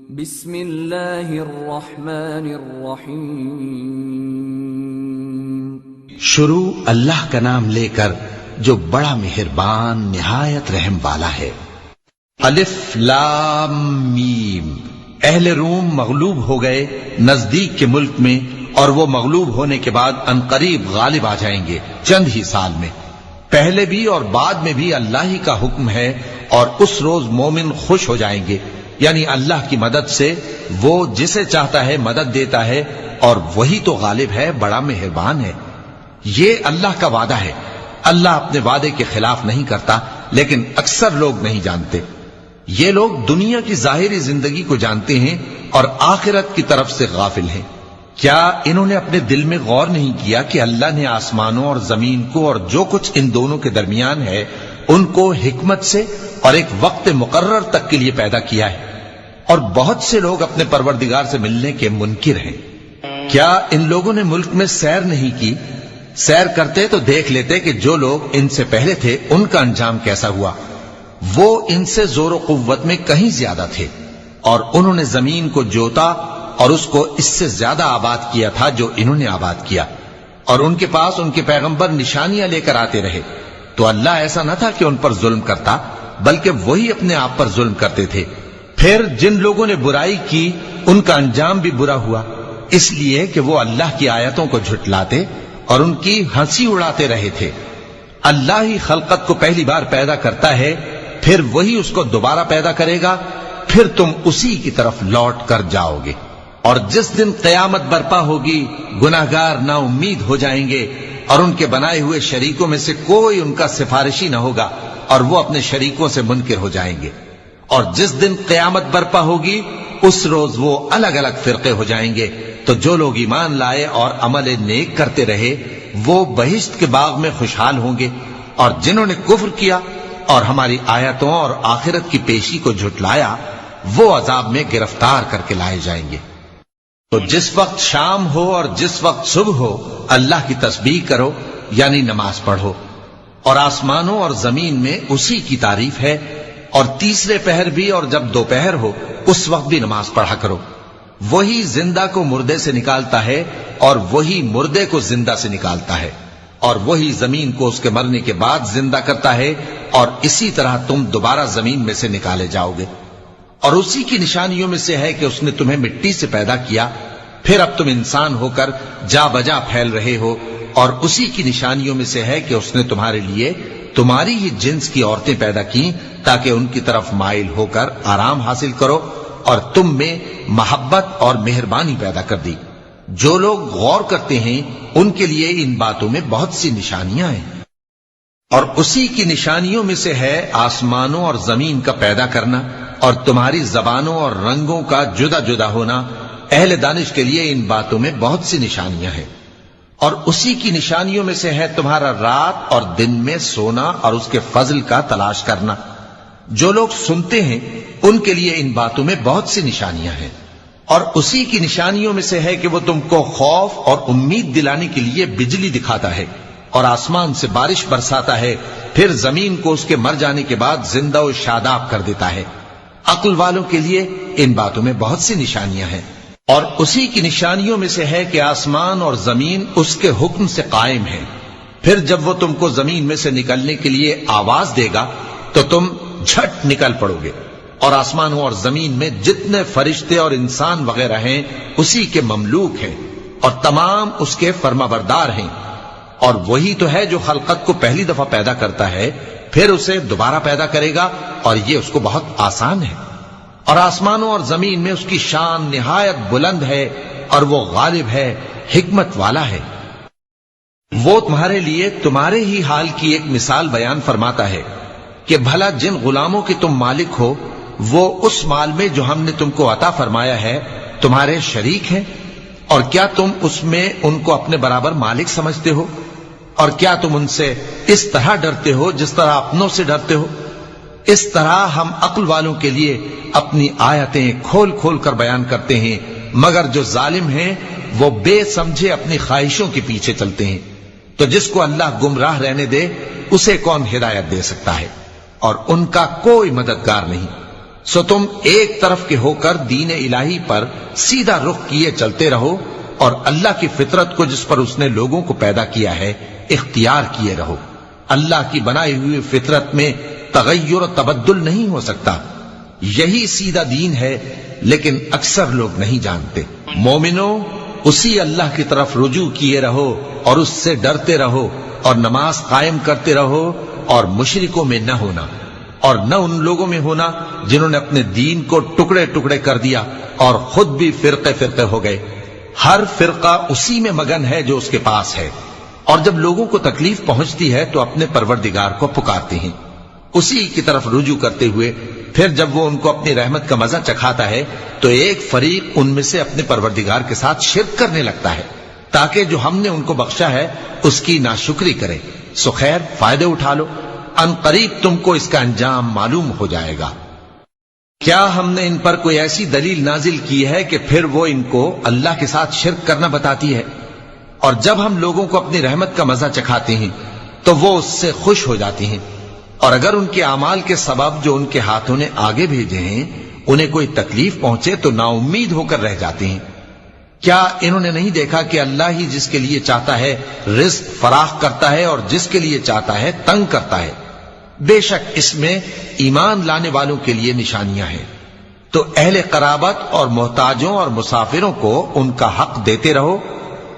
بسم اللہ الرحمن الرحیم۔ شروع اللہ کا نام لے کر جو بڑا مہربان نہایت رحم والا ہے۔ الف لام میم۔ اہل روم مغلوب ہو گئے نزدیک کے ملک میں، اور وہ مغلوب ہونے کے بعد عنقریب غالب آ جائیں گے چند ہی سال میں۔ پہلے بھی اور بعد میں بھی اللہ ہی کا حکم ہے، اور اس روز مومن خوش ہو جائیں گے، یعنی اللہ کی مدد سے وہ جسے چاہتا ہے مدد دیتا ہے، اور وہی تو غالب ہے، بڑا مہربان ہے۔ یہ اللہ کا وعدہ ہے، اللہ اپنے وعدے کے خلاف نہیں کرتا، لیکن اکثر لوگ نہیں جانتے۔ یہ لوگ دنیا کی ظاہری زندگی کو جانتے ہیں اور آخرت کی طرف سے غافل ہیں۔ کیا انہوں نے اپنے دل میں غور نہیں کیا کہ اللہ نے آسمانوں اور زمین کو اور جو کچھ ان دونوں کے درمیان ہے ان کو حکمت سے اور ایک وقت مقرر تک کے لیے پیدا کیا ہے، اور بہت سے لوگ اپنے پروردگار سے ملنے کے منکر ہیں۔ کیا ان لوگوں نے ملک میں سیر نہیں کی؟ سیر کرتے تو دیکھ لیتے کہ جو لوگ ان سے پہلے تھے ان کا انجام کیسا ہوا۔ وہ ان سے زور و قوت میں کہیں زیادہ تھے، اور انہوں نے زمین کو جوتا اور اس کو اس سے زیادہ آباد کیا تھا جو انہوں نے آباد کیا، اور ان کے پاس ان کے پیغمبر نشانیاں لے کر آتے رہے۔ تو اللہ ایسا نہ تھا کہ ان پر ظلم کرتا، بلکہ وہی اپنے آپ پر ظلم کرتے تھے۔ پھر جن لوگوں نے برائی کی ان کا انجام بھی برا ہوا، اس لیے کہ وہ اللہ کی آیتوں کو جھٹلاتے اور ان کی ہنسی اڑاتے رہے تھے۔ اللہ ہی خلقت کو پہلی بار پیدا کرتا ہے، پھر وہی اس کو دوبارہ پیدا کرے گا، پھر تم اسی کی طرف لوٹ کر جاؤ گے۔ اور جس دن قیامت برپا ہوگی گناہگار نا امید ہو جائیں گے، اور ان کے بنائے ہوئے شریکوں میں سے کوئی ان کا سفارشی نہ ہوگا، اور وہ اپنے شریکوں سے منکر ہو جائیں گے۔ اور جس دن قیامت برپا ہوگی اس روز وہ الگ الگ فرقے ہو جائیں گے۔ تو جو لوگ ایمان لائے اور عمل نیک کرتے رہے وہ بہشت کے باغ میں خوشحال ہوں گے، اور جنہوں نے کفر کیا اور ہماری آیتوں اور آخرت کی پیشی کو جھٹلایا وہ عذاب میں گرفتار کر کے لائے جائیں گے۔ تو جس وقت شام ہو اور جس وقت صبح ہو اللہ کی تسبیح کرو، یعنی نماز پڑھو، اور آسمانوں اور زمین میں اسی کی تعریف ہے، اور تیسرے پہر بھی اور جب دوپہر ہو اس وقت بھی نماز پڑھا کرو۔ وہی زندہ کو مردے سے نکالتا ہے اور وہی مردے کو زندہ سے نکالتا ہے، اور وہی زمین کو اس کے مرنے کے بعد زندہ کرتا ہے، اور اسی طرح تم دوبارہ زمین میں سے نکالے جاؤ گے۔ اور اسی کی نشانیوں میں سے ہے کہ اس نے تمہیں مٹی سے پیدا کیا، پھر اب تم انسان ہو کر جا بجا پھیل رہے ہو، اور اسی کی نشانیوں میں سے ہے کہ اس نے تمہارے لیے تمہاری ہی جنس کی عورتیں پیدا کی تاکہ ان کی طرف مائل ہو کر آرام حاصل کرو، اور تم میں محبت اور مہربانی پیدا کر دی۔ جو لوگ غور کرتے ہیں ان کے لیے ان باتوں میں بہت سی نشانیاں ہیں۔ اور اسی کی نشانیوں میں سے ہے آسمانوں اور زمین کا پیدا کرنا، اور تمہاری زبانوں اور رنگوں کا جدا جدا ہونا۔ اہل دانش کے لیے ان باتوں میں بہت سی نشانیاں ہیں۔ اور اسی کی نشانیوں میں سے ہے تمہارا رات اور دن میں سونا اور اس کے فضل کا تلاش کرنا۔ جو لوگ سنتے ہیں ان کے لیے ان باتوں میں بہت سی نشانیاں ہیں۔ اور اسی کی نشانیوں میں سے ہے کہ وہ تم کو خوف اور امید دلانے کے لیے بجلی دکھاتا ہے، اور آسمان سے بارش برساتا ہے، پھر زمین کو اس کے مر جانے کے بعد زندہ و شاداب کر دیتا ہے۔ عقل والوں کے لیے ان باتوں میں بہت سی نشانیاں ہیں۔ اور اسی کی نشانیوں میں سے ہے کہ آسمان اور زمین اس کے حکم سے قائم ہیں، پھر جب وہ تم کو زمین میں سے نکلنے کے لیے آواز دے گا تو تم جھٹ نکل پڑو گے۔ اور آسمانوں اور زمین میں جتنے فرشتے اور انسان وغیرہ ہیں اسی کے مملوک ہیں، اور تمام اس کے فرمانبردار ہیں۔ اور وہی تو ہے جو خلقت کو پہلی دفعہ پیدا کرتا ہے، پھر اسے دوبارہ پیدا کرے گا، اور یہ اس کو بہت آسان ہے۔ اور آسمانوں اور زمین میں اس کی شان نہایت بلند ہے، اور وہ غالب ہے، حکمت والا ہے۔ وہ تمہارے لیے تمہارے ہی حال کی ایک مثال بیان فرماتا ہے کہ بھلا جن غلاموں کے تم مالک ہو وہ اس مال میں جو ہم نے تم کو عطا فرمایا ہے تمہارے شریک ہیں، اور کیا تم اس میں ان کو اپنے برابر مالک سمجھتے ہو؟ اور کیا تم ان سے اس طرح ڈرتے ہو جس طرح اپنوں سے ڈرتے ہو؟ اس طرح ہم عقل والوں کے لیے اپنی آیتیں کھول کھول کر بیان کرتے ہیں، مگر جو ظالم ہیں وہ بے سمجھے اپنی خواہشوں کے پیچھے چلتے ہیں۔ تو جس کو اللہ گمراہ رہنے دے اسے کون ہدایت دے سکتا ہے؟ اور ان کا کوئی مددگار نہیں۔ سو تم ایک طرف کے ہو کر دین الہی پر سیدھا رخ کیے چلتے رہو اور اللہ کی فطرت کو جس پر اس نے لوگوں کو پیدا کیا ہے اختیار کیے رہو۔ اللہ کی بنائی ہوئی فطرت میں تغیر و تبدل نہیں ہو سکتا، یہی سیدھا دین ہے، لیکن اکثر لوگ نہیں جانتے۔ مومنوں، اسی اللہ کی طرف رجوع کیے رہو اور اس سے ڈرتے رہو اور نماز قائم کرتے رہو اور مشرکوں میں نہ ہونا، اور نہ ان لوگوں میں ہونا جنہوں نے اپنے دین کو ٹکڑے ٹکڑے کر دیا اور خود بھی فرقے فرقے ہو گئے۔ ہر فرقہ اسی میں مگن ہے جو اس کے پاس ہے، اور جب لوگوں کو تکلیف پہنچتی ہے تو اپنے پروردگار کو پکارتے ہیں، اسی کی طرف رجوع کرتے ہوئے پھر جب وہ ان کو اپنی رحمت کا مزہ چکھاتا ہے تو ایک فریق ان میں سے اپنے پروردگار کے ساتھ شرک کرنے لگتا ہے تاکہ جو ہم نے ان کو بخشا ہے اس کی ناشکری کرے۔ سو خیر، فائدے اٹھا لو، ان قریب تم کو اس کا انجام معلوم ہو جائے گا۔ کیا ہم نے ان پر کوئی ایسی دلیل نازل کی ہے کہ پھر وہ ان کو اللہ کے ساتھ شرک کرنا بتاتی ہے؟ اور جب ہم لوگوں کو اپنی رحمت کا مزہ چکھاتے ہیں تو وہ اس سے خوش ہو جاتی ہیں، اور اگر ان کے اعمال کے سبب جو ان کے ہاتھوں نے آگے بھیجے ہیں انہیں کوئی تکلیف پہنچے تو نا امید ہو کر رہ جاتے ہیں۔ کیا انہوں نے نہیں دیکھا کہ اللہ ہی جس کے لیے چاہتا ہے رزق فراخ کرتا ہے اور جس کے لیے چاہتا ہے تنگ کرتا ہے؟ بے شک اس میں ایمان لانے والوں کے لیے نشانیاں ہیں۔ تو اہل قرابت اور محتاجوں اور مسافروں کو ان کا حق دیتے رہو۔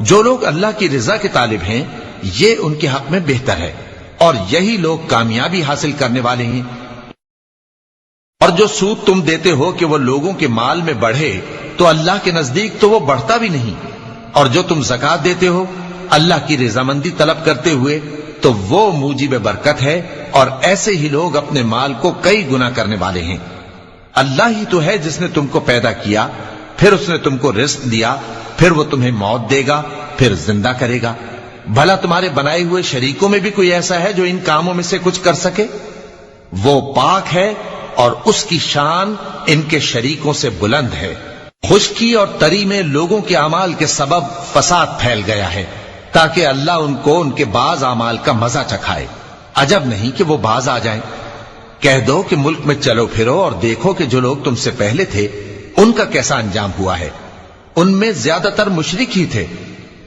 جو لوگ اللہ کی رضا کے طالب ہیں یہ ان کے حق میں بہتر ہے، اور یہی لوگ کامیابی حاصل کرنے والے ہیں۔ اور جو سود تم دیتے ہو کہ وہ لوگوں کے مال میں بڑھے تو اللہ کے نزدیک تو وہ بڑھتا بھی نہیں، اور جو تم زکوٰۃ دیتے ہو اللہ کی رضامندی طلب کرتے ہوئے تو وہ موجب برکت ہے، اور ایسے ہی لوگ اپنے مال کو کئی گنا کرنے والے ہیں۔ اللہ ہی تو ہے جس نے تم کو پیدا کیا، پھر اس نے تم کو رزق دیا، پھر وہ تمہیں موت دے گا، پھر زندہ کرے گا۔ بھلا تمہارے بنائے ہوئے شریکوں میں بھی کوئی ایسا ہے جو ان کاموں میں سے کچھ کر سکے؟ وہ پاک ہے اور اس کی شان ان کے شریکوں سے بلند ہے۔ خشکی اور تری میں لوگوں کے اعمال کے سبب فساد پھیل گیا ہے تاکہ اللہ ان کو ان کے بعض اعمال کا مزہ چکھائے۔ عجب نہیں کہ وہ باز آ جائیں۔ کہہ دو کہ ملک میں چلو پھرو اور دیکھو کہ جو لوگ تم سے پہلے تھے ان کا کیسا انجام ہوا ہے۔ ان میں زیادہ تر مشرک ہی تھے،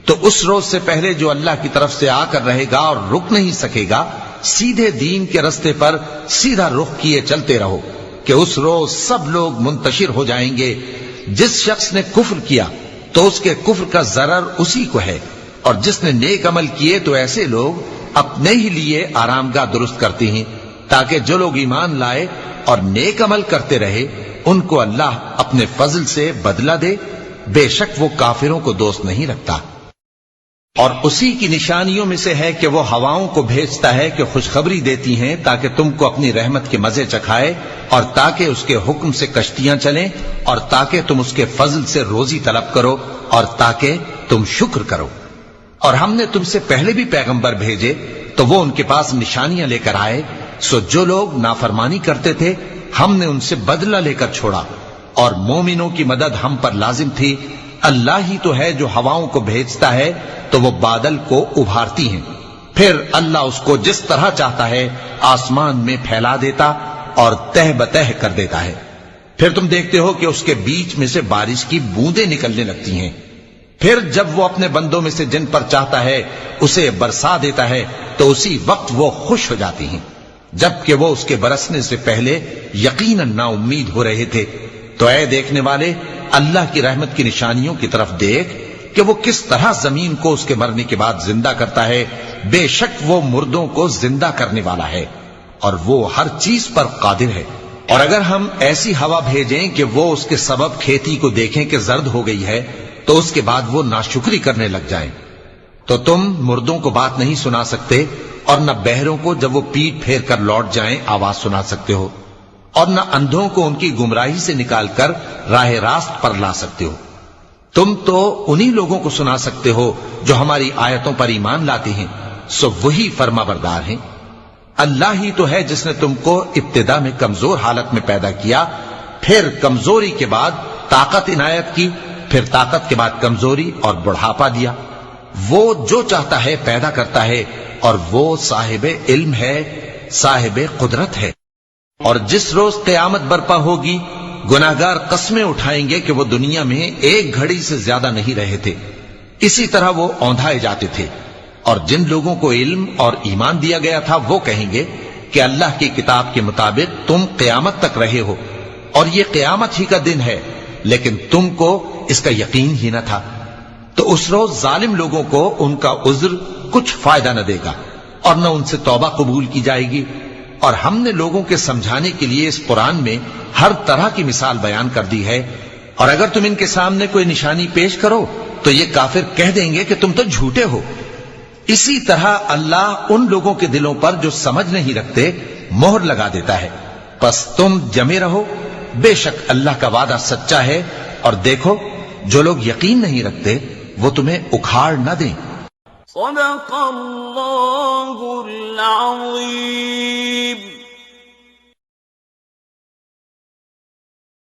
تو اس روز سے پہلے جو اللہ کی طرف سے آ کر رہے گا اور رک نہیں سکے گا، سیدھے دین کے رستے پر سیدھا رخ کیے چلتے رہو کہ اس روز سب لوگ منتشر ہو جائیں گے۔ جس شخص نے کفر کیا تو اس کے کفر کا ضرر اسی کو ہے، اور جس نے نیک عمل کیے تو ایسے لوگ اپنے ہی لیے آرامگاہ درست کرتے ہیں تاکہ جو لوگ ایمان لائے اور نیک عمل کرتے رہے ان کو اللہ اپنے فضل سے بدلہ دے۔ بے شک وہ کافروں کو دوست نہیں رکھتا۔ اور اسی کی نشانیوں میں سے ہے کہ وہ ہواؤں کو بھیجتا ہے کہ خوشخبری دیتی ہیں تاکہ تم کو اپنی رحمت کے مزے چکھائے، اور تاکہ اس کے حکم سے کشتیاں چلیں، اور تاکہ تم اس کے فضل سے روزی طلب کرو، اور تاکہ تم شکر کرو۔ اور ہم نے تم سے پہلے بھی پیغمبر بھیجے تو وہ ان کے پاس نشانیاں لے کر آئے، سو جو لوگ نافرمانی کرتے تھے ہم نے ان سے بدلہ لے کر چھوڑا، اور مومنوں کی مدد ہم پر لازم تھی۔ اللہ ہی تو ہے جو ہواؤں کو بھیجتا ہے تو وہ بادل کو ابھارتی ہیں، پھر اللہ اس کو جس طرح چاہتا ہے آسمان میں پھیلا دیتا اور تہ بتہ کر دیتا ہے۔ پھر تم دیکھتے ہو کہ اس کے بیچ میں سے بارش کی بوندیں نکلنے لگتی ہیں، پھر جب وہ اپنے بندوں میں سے جن پر چاہتا ہے اسے برسا دیتا ہے تو اسی وقت وہ خوش ہو جاتی ہیں، جبکہ وہ اس کے برسنے سے پہلے یقیناً نا امید ہو رہے تھے۔ تو اے دیکھنے والے، اللہ کی رحمت کی نشانیوں کی طرف دیکھ کہ وہ کس طرح زمین کو اس کے مرنے کے بعد زندہ کرتا ہے۔ بے شک وہ مردوں کو زندہ کرنے والا ہے اور وہ ہر چیز پر قادر ہے۔ اور اگر ہم ایسی ہوا بھیجیں کہ وہ اس کے سبب کھیتی کو دیکھیں کہ زرد ہو گئی ہے تو اس کے بعد وہ ناشکری کرنے لگ جائیں، تو تم مردوں کو بات نہیں سنا سکتے، اور نہ بہروں کو جب وہ پیٹ پھیر کر لوٹ جائیں آواز سنا سکتے ہو، اور نہ اندھوں کو ان کی گمراہی سے نکال کر راہ راست پر لا سکتے ہو۔ تم تو انہی لوگوں کو سنا سکتے ہو جو ہماری آیتوں پر ایمان لاتے ہیں، سو وہی فرما بردار ہیں۔ اللہ ہی تو ہے جس نے تم کو ابتدا میں کمزور حالت میں پیدا کیا، پھر کمزوری کے بعد طاقت عنایت کی، پھر طاقت کے بعد کمزوری اور بڑھاپا دیا۔ وہ جو چاہتا ہے پیدا کرتا ہے، اور وہ صاحب علم ہے، صاحب قدرت ہے۔ اور جس روز قیامت برپا ہوگی گناہگار قسمیں اٹھائیں گے کہ وہ دنیا میں ایک گھڑی سے زیادہ نہیں رہے تھے، اسی طرح وہ اوندھائے جاتے تھے۔ اور جن لوگوں کو علم اور ایمان دیا گیا تھا وہ کہیں گے کہ اللہ کی کتاب کے مطابق تم قیامت تک رہے ہو، اور یہ قیامت ہی کا دن ہے، لیکن تم کو اس کا یقین ہی نہ تھا۔ تو اس روز ظالم لوگوں کو ان کا عذر کچھ فائدہ نہ دے گا، اور نہ ان سے توبہ قبول کی جائے گی۔ اور ہم نے لوگوں کے سمجھانے کے لیے اس قرآن میں ہر طرح کی مثال بیان کر دی ہے، اور اگر تم ان کے سامنے کوئی نشانی پیش کرو تو یہ کافر کہہ دیں گے کہ تم تو جھوٹے ہو۔ اسی طرح اللہ ان لوگوں کے دلوں پر جو سمجھ نہیں رکھتے مہر لگا دیتا ہے۔ پس تم جمے رہو، بے شک اللہ کا وعدہ سچا ہے، اور دیکھو جو لوگ یقین نہیں رکھتے وہ تمہیں اکھاڑ نہ دیں۔ صدق اللہ العظیم۔